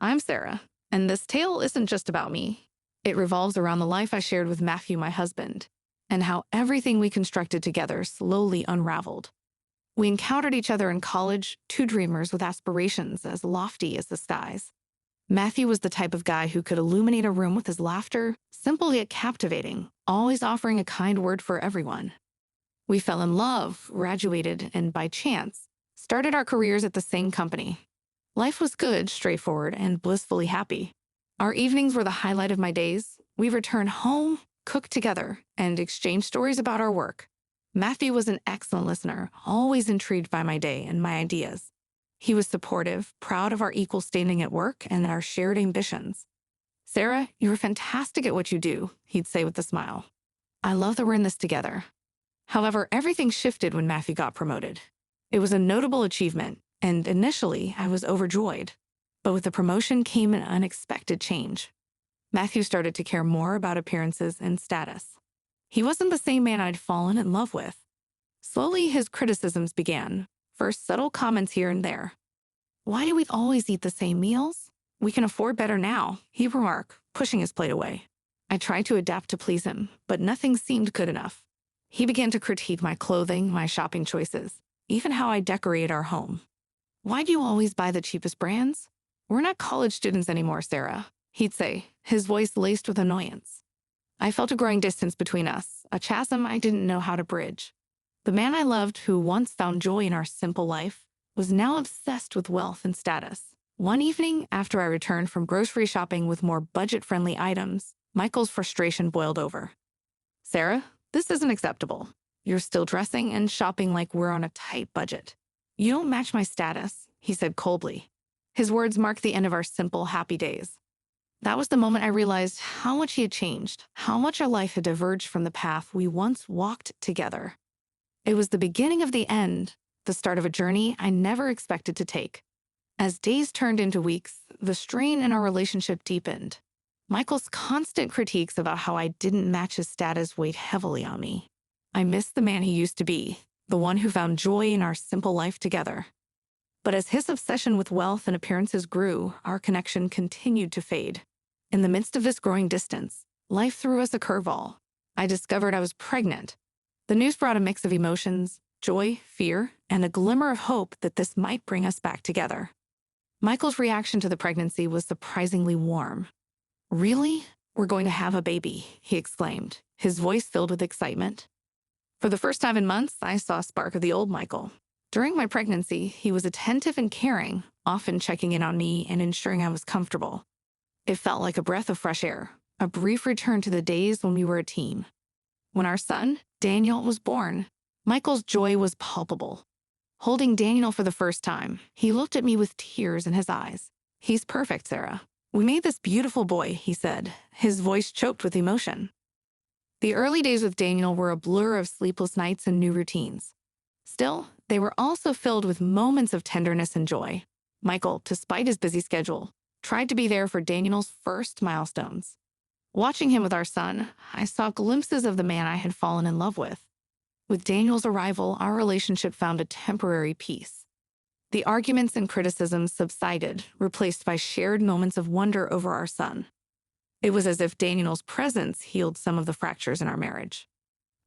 I'm Sarah, and this tale isn't just about me. It revolves around the life I shared with Matthew, my husband, and how everything we constructed together slowly unraveled. We encountered each other in college, two dreamers with aspirations as lofty as the skies. Matthew was the type of guy who could illuminate a room with his laughter, simple yet captivating, always offering a kind word for everyone. We fell in love, graduated, and by chance, started our careers at the same company. Life was good, straightforward, and blissfully happy. Our evenings were the highlight of my days. We returned home, cooked together, and exchanged stories about our work. Matthew was an excellent listener, always intrigued by my day and my ideas. He was supportive, proud of our equal standing at work and our shared ambitions. "Sarah, you're fantastic at what you do," he'd say with a smile. "I love that we're in this together." However, everything shifted when Matthew got promoted. It was a notable achievement, and initially I was overjoyed. But with the promotion came an unexpected change. Matthew started to care more about appearances and status. He wasn't the same man I'd fallen in love with. Slowly, his criticisms began, first subtle comments here and there. "Why do we always eat the same meals? We can afford better now," he'd remark, pushing his plate away. I tried to adapt to please him, but nothing seemed good enough. He began to critique my clothing, my shopping choices, even how I decorated our home. "Why do you always buy the cheapest brands? We're not college students anymore, Sarah," he'd say, his voice laced with annoyance. I felt a growing distance between us, a chasm I didn't know how to bridge. The man I loved, who once found joy in our simple life, was now obsessed with wealth and status. One evening, after I returned from grocery shopping with more budget-friendly items, Michael's frustration boiled over. "Sarah, this isn't acceptable. You're still dressing and shopping like we're on a tight budget. You don't match my status," he said coldly. His words marked the end of our simple, happy days. That was the moment I realized how much he had changed, how much our life had diverged from the path we once walked together. It was the beginning of the end, the start of a journey I never expected to take. As days turned into weeks, the strain in our relationship deepened. Michael's constant critiques about how I didn't match his status weighed heavily on me. I missed the man he used to be, the one who found joy in our simple life together. But as his obsession with wealth and appearances grew, our connection continued to fade. In the midst of this growing distance, life threw us a curveball. I discovered I was pregnant. The news brought a mix of emotions, joy, fear, and a glimmer of hope that this might bring us back together. Michael's reaction to the pregnancy was surprisingly warm. "Really? We're going to have a baby," he exclaimed, his voice filled with excitement. For the first time in months, I saw a spark of the old Michael. During my pregnancy, he was attentive and caring, often checking in on me and ensuring I was comfortable. It felt like a breath of fresh air, a brief return to the days when we were a team. When our son, Daniel, was born, Michael's joy was palpable. Holding Daniel for the first time, he looked at me with tears in his eyes. "He's perfect, Sarah. We made this beautiful boy," he said, his voice choked with emotion. The early days with Daniel were a blur of sleepless nights and new routines. Still, they were also filled with moments of tenderness and joy. Michael, despite his busy schedule, tried to be there for Daniel's first milestones. Watching him with our son, I saw glimpses of the man I had fallen in love with. With Daniel's arrival, our relationship found a temporary peace. The arguments and criticisms subsided, replaced by shared moments of wonder over our son. It was as if Daniel's presence healed some of the fractures in our marriage.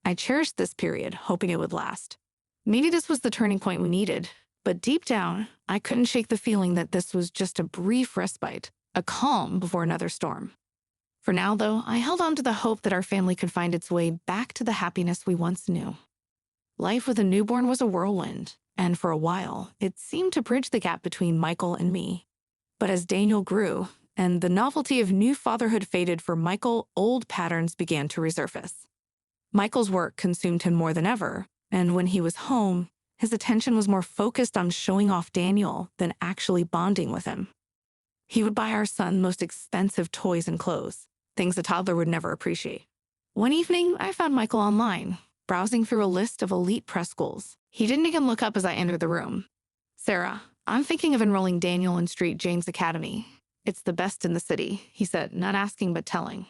I cherished this period, hoping it would last. Maybe this was the turning point we needed, but deep down, I couldn't shake the feeling that this was just a brief respite, a calm before another storm. For now, though, I held on to the hope that our family could find its way back to the happiness we once knew. Life with a newborn was a whirlwind, and for a while, it seemed to bridge the gap between Michael and me. But as Daniel grew, and the novelty of new fatherhood faded for Michael, old patterns began to resurface. Michael's work consumed him more than ever, and when he was home, his attention was more focused on showing off Daniel than actually bonding with him. He would buy our son the most expensive toys and clothes, things a toddler would never appreciate. One evening, I found Michael online, browsing through a list of elite prep schools. He didn't even look up as I entered the room. "Sarah, I'm thinking of enrolling Daniel in St. James Academy. It's the best in the city," he said, not asking but telling.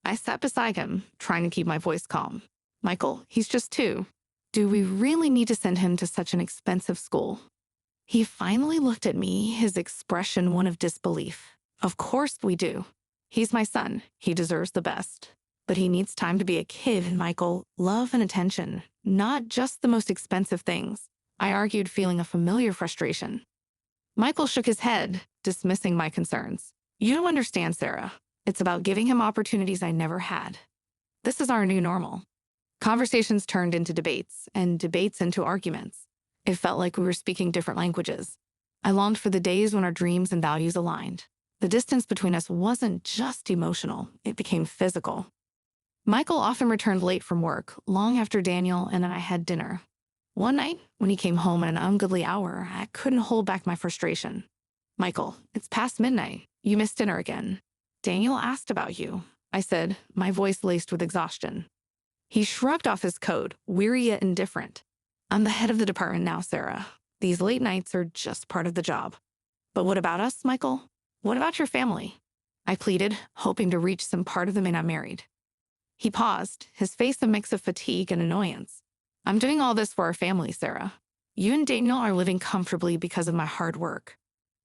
I sat beside him, trying to keep my voice calm. "Michael, he's just 2. Do we really need to send him to such an expensive school?" He finally looked at me, his expression one of disbelief. Of course we do. He's my son. He deserves the best. But he needs time to be a kid, Michael. Love and attention, not just the most expensive things. I argued, feeling a familiar frustration. Michael shook his head, dismissing my concerns. You don't understand, Sarah. It's about giving him opportunities I never had. This is our new normal. Conversations turned into debates, and debates into arguments. It felt like we were speaking different languages. I longed for the days when our dreams and values aligned. The distance between us wasn't just emotional, it became physical. Michael often returned late from work, long after Daniel and I had dinner. One night, when he came home at an ungodly hour, I couldn't hold back my frustration. Michael, it's past midnight. You missed dinner again. Daniel asked about you, I said, my voice laced with exhaustion. He shrugged off his coat, weary yet indifferent. I'm the head of the department now, Sarah. These late nights are just part of the job. But what about us, Michael? What about your family? I pleaded, hoping to reach some part of the men I married. He paused, his face a mix of fatigue and annoyance. I'm doing all this for our family, Sarah. You and Daniel are living comfortably because of my hard work.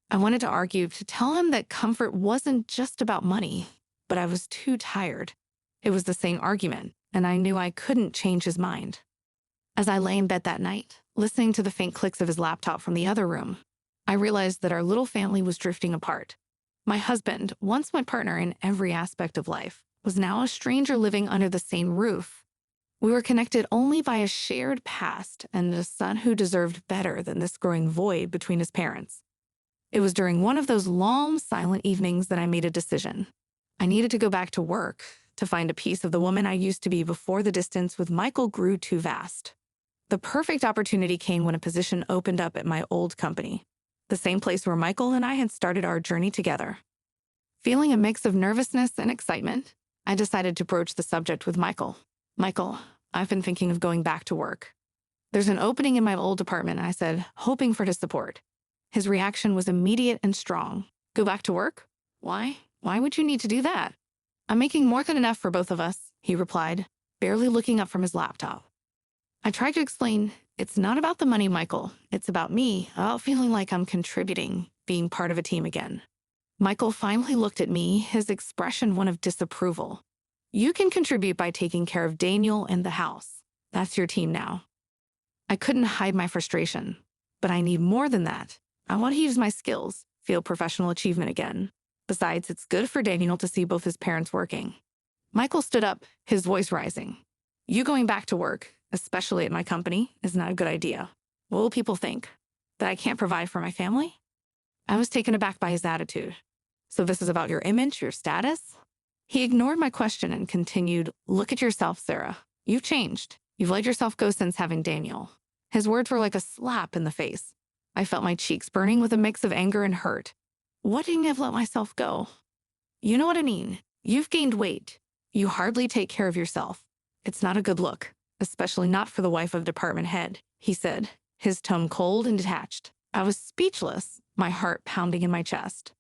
I wanted to argue, to tell him that comfort wasn't just about money, but I was too tired. It was the same argument, and I knew I couldn't change his mind. As I lay in bed that night, listening to the faint clicks of his laptop from the other room, I realized that our little family was drifting apart. My husband, once my partner in every aspect of life, was now a stranger living under the same roof. We were connected only by a shared past and a son who deserved better than this growing void between his parents. It was during one of those long, silent evenings that I made a decision. I needed to go back to work, to find a piece of the woman I used to be before the distance with Michael grew too vast. The perfect opportunity came when a position opened up at my old company, the same place where Michael and I had started our journey together. Feeling a mix of nervousness and excitement, I decided to broach the subject with Michael. Michael, I've been thinking of going back to work. There's an opening in my old department, I said, hoping for his support. His reaction was immediate and strong. Go back to work? Why? Why would you need to do that? I'm making more than enough for both of us, he replied, barely looking up from his laptop. I tried to explain, it's not about the money, Michael. It's about me, about feeling like I'm contributing, being part of a team again. Michael finally looked at me, his expression one of disapproval. You can contribute by taking care of Daniel and the house. That's your team now. I couldn't hide my frustration, but I need more than that. I want to use my skills, feel professional achievement again. Besides, it's good for Daniel to see both his parents working. Michael stood up, his voice rising. You going back to work, especially at my company, is not a good idea. What will people think? That I can't provide for my family? I was taken aback by his attitude. So this is about your image, your status? He ignored my question and continued, look at yourself, Sarah. You've changed. You've let yourself go since having Daniel. His words were like a slap in the face. I felt my cheeks burning with a mix of anger and hurt. What do you mean I've let myself go? You know what I mean. You've gained weight. You hardly take care of yourself. It's not a good look, especially not for the wife of department head, he said, his tone cold and detached. I was speechless, my heart pounding in my chest.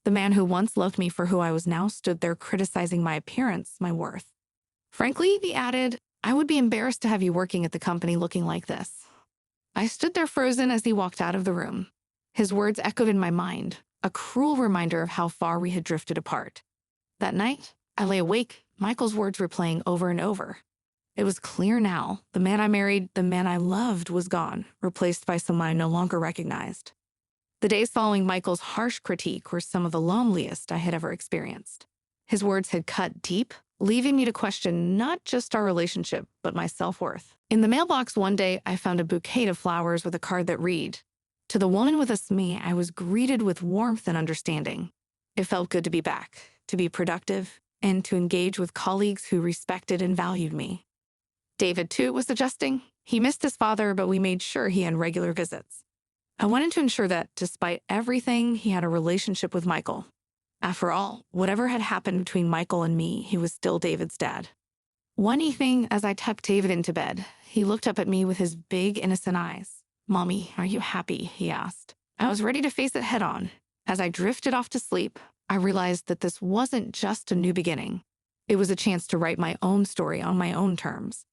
The man who once loved me for who I was now stood there criticizing my appearance, my worth. Frankly, he added, I would be embarrassed to have you working at the company looking like this. I stood there frozen as he walked out of the room. His words echoed in my mind, a cruel reminder of how far we had drifted apart. That night, I lay awake, Michael's words replaying over and over. It was clear now, the man I married, the man I loved was gone, replaced by someone I no longer recognized. The days following Michael's harsh critique were some of the loneliest I had ever experienced. His words had cut deep, leaving me to question not just our relationship, but my self-worth. In the mailbox one day, I found a bouquet of flowers with a card that read, to the woman with a SME, I was greeted with warmth and understanding. It felt good to be back, to be productive, and to engage with colleagues who respected and valued me. David, too, was adjusting. He missed his father, but we made sure he had regular visits. I wanted to ensure that, despite everything, he had a relationship with Michael. After all, whatever had happened between Michael and me, he was still David's dad. One evening, as I tucked David into bed, he looked up at me with his big, innocent eyes. Mommy, are you happy? He asked. I was ready to face it head on. As I drifted off to sleep, I realized that this wasn't just a new beginning. It was a chance to write my own story on my own terms.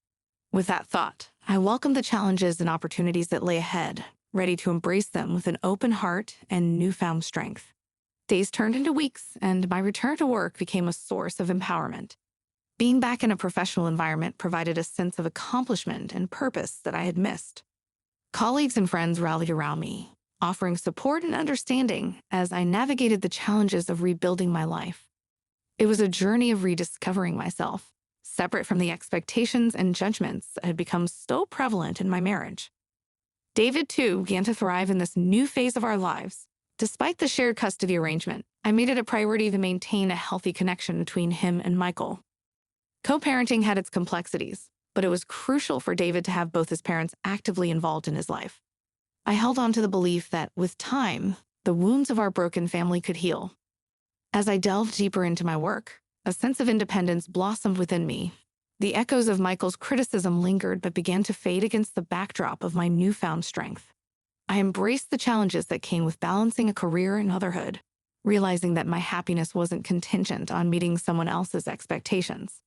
With that thought, I welcomed the challenges and opportunities that lay ahead, ready to embrace them with an open heart and newfound strength. Days turned into weeks, and my return to work became a source of empowerment. Being back in a professional environment provided a sense of accomplishment and purpose that I had missed. Colleagues and friends rallied around me, offering support and understanding as I navigated the challenges of rebuilding my life. It was a journey of rediscovering myself, separate from the expectations and judgments that had become so prevalent in my marriage. David, too, began to thrive in this new phase of our lives. Despite the shared custody arrangement, I made it a priority to maintain a healthy connection between him and Michael. Co-parenting had its complexities, but it was crucial for David to have both his parents actively involved in his life. I held on to the belief that, with time, the wounds of our broken family could heal. As I delved deeper into my work, a sense of independence blossomed within me. The echoes of Michael's criticism lingered but began to fade against the backdrop of my newfound strength. I embraced the challenges that came with balancing a career and motherhood, realizing that my happiness wasn't contingent on meeting someone else's expectations.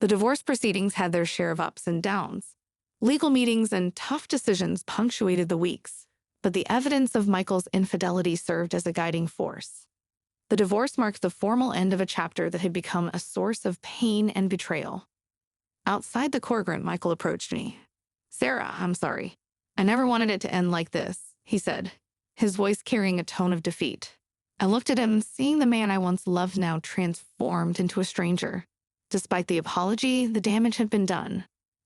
The divorce proceedings had their share of ups and downs. Legal meetings and tough decisions punctuated the weeks, but the evidence of Michael's infidelity served as a guiding force. The divorce marked the formal end of a chapter that had become a source of pain and betrayal. Outside the courtroom, Michael approached me. "Sarah, I'm sorry. I never wanted it to end like this," he said, his voice carrying a tone of defeat. I looked at him, seeing the man I once loved now transformed into a stranger. Despite the apology, the damage had been done.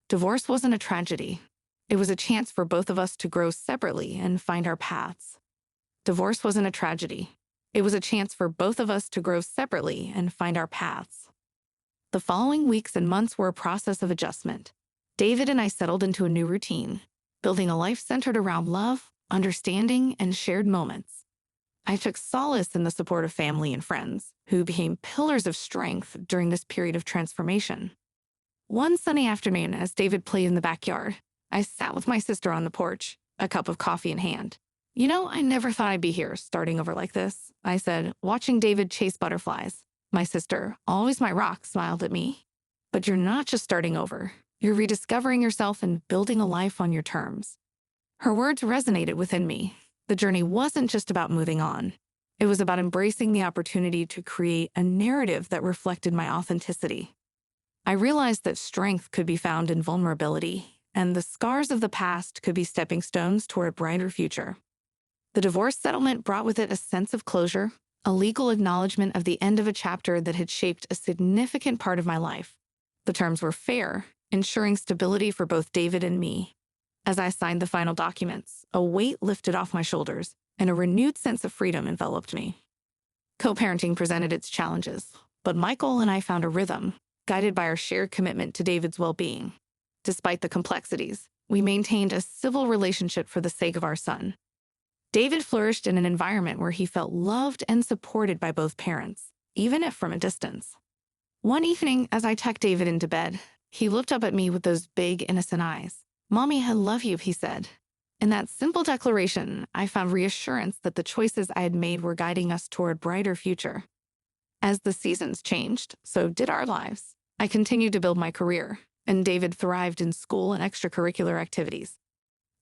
Divorce wasn't a tragedy. It was a chance for both of us to grow separately and find our paths. Divorce wasn't a tragedy. It was a chance for both of us to grow separately and find our paths. The following weeks and months were a process of adjustment. David and I settled into a new routine, building a life centered around love, understanding, and shared moments. I took solace in the support of family and friends, who became pillars of strength during this period of transformation. One sunny afternoon, as David played in the backyard, I sat with my sister on the porch, a cup of coffee in hand. I never thought I'd be here, starting over like this," I said, watching David chase butterflies. My sister, always my rock, smiled at me. "But you're not just starting over. You're rediscovering yourself and building a life on your terms." Her words resonated within me. The journey wasn't just about moving on. It was about embracing the opportunity to create a narrative that reflected my authenticity. I realized that strength could be found in vulnerability, and the scars of the past could be stepping stones toward a brighter future. The divorce settlement brought with it a sense of closure, a legal acknowledgement of the end of a chapter that had shaped a significant part of my life. The terms were fair, ensuring stability for both David and me. As I signed the final documents, a weight lifted off my shoulders, and a renewed sense of freedom enveloped me. Co-parenting presented its challenges, but Michael and I found a rhythm, guided by our shared commitment to David's well-being. Despite the complexities, we maintained a civil relationship for the sake of our son. David flourished in an environment where he felt loved and supported by both parents, even if from a distance. One evening, as I tucked David into bed, he looked up at me with those big, innocent eyes. "Mommy, I love you," he said. In that simple declaration, I found reassurance that the choices I had made were guiding us toward a brighter future. As the seasons changed, so did our lives. I continued to build my career, and David thrived in school and extracurricular activities.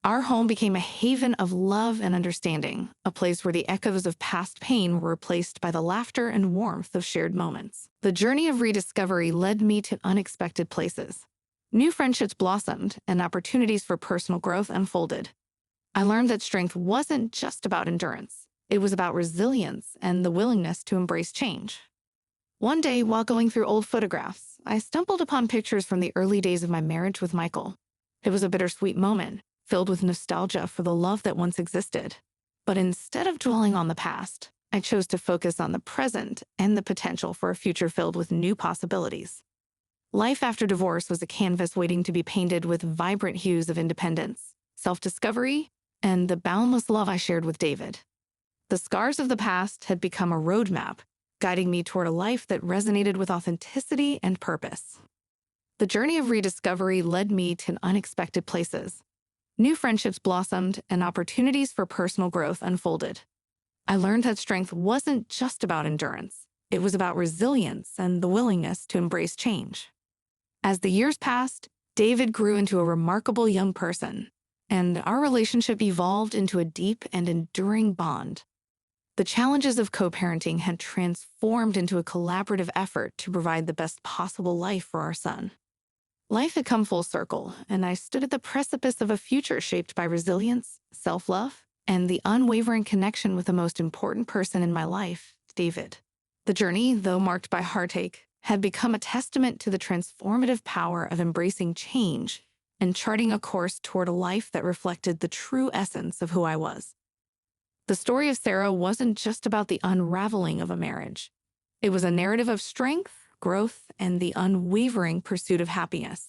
Our home became a haven of love and understanding, a place where the echoes of past pain were replaced by the laughter and warmth of shared moments. The journey of rediscovery led me to unexpected places. New friendships blossomed, and opportunities for personal growth unfolded. I learned that strength wasn't just about endurance. It was about resilience and the willingness to embrace change. One day, while going through old photographs, I stumbled upon pictures from the early days of my marriage with Michael. It was a bittersweet moment, filled with nostalgia for the love that once existed. But instead of dwelling on the past, I chose to focus on the present and the potential for a future filled with new possibilities. Life after divorce was a canvas waiting to be painted with vibrant hues of independence, self-discovery, and the boundless love I shared with David. The scars of the past had become a roadmap, guiding me toward a life that resonated with authenticity and purpose. The journey of rediscovery led me to unexpected places. New friendships blossomed, and opportunities for personal growth unfolded. I learned that strength wasn't just about endurance. It was about resilience and the willingness to embrace change. As the years passed, David grew into a remarkable young person. and our relationship evolved into a deep and enduring bond. The challenges of co-parenting had transformed into a collaborative effort to provide the best possible life for our son. Life had come full circle, and I stood at the precipice of a future shaped by resilience, self-love, and the unwavering connection with the most important person in my life, David. The journey, though marked by heartache, had become a testament to the transformative power of embracing change and charting a course toward a life that reflected the true essence of who I was. The story of Sarah wasn't just about the unraveling of a marriage. It was a narrative of strength, growth, and the unwavering pursuit of happiness.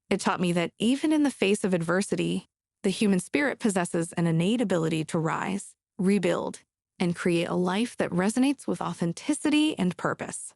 It taught me that even in the face of adversity, the human spirit possesses an innate ability to rise, rebuild, and create a life that resonates with authenticity and purpose.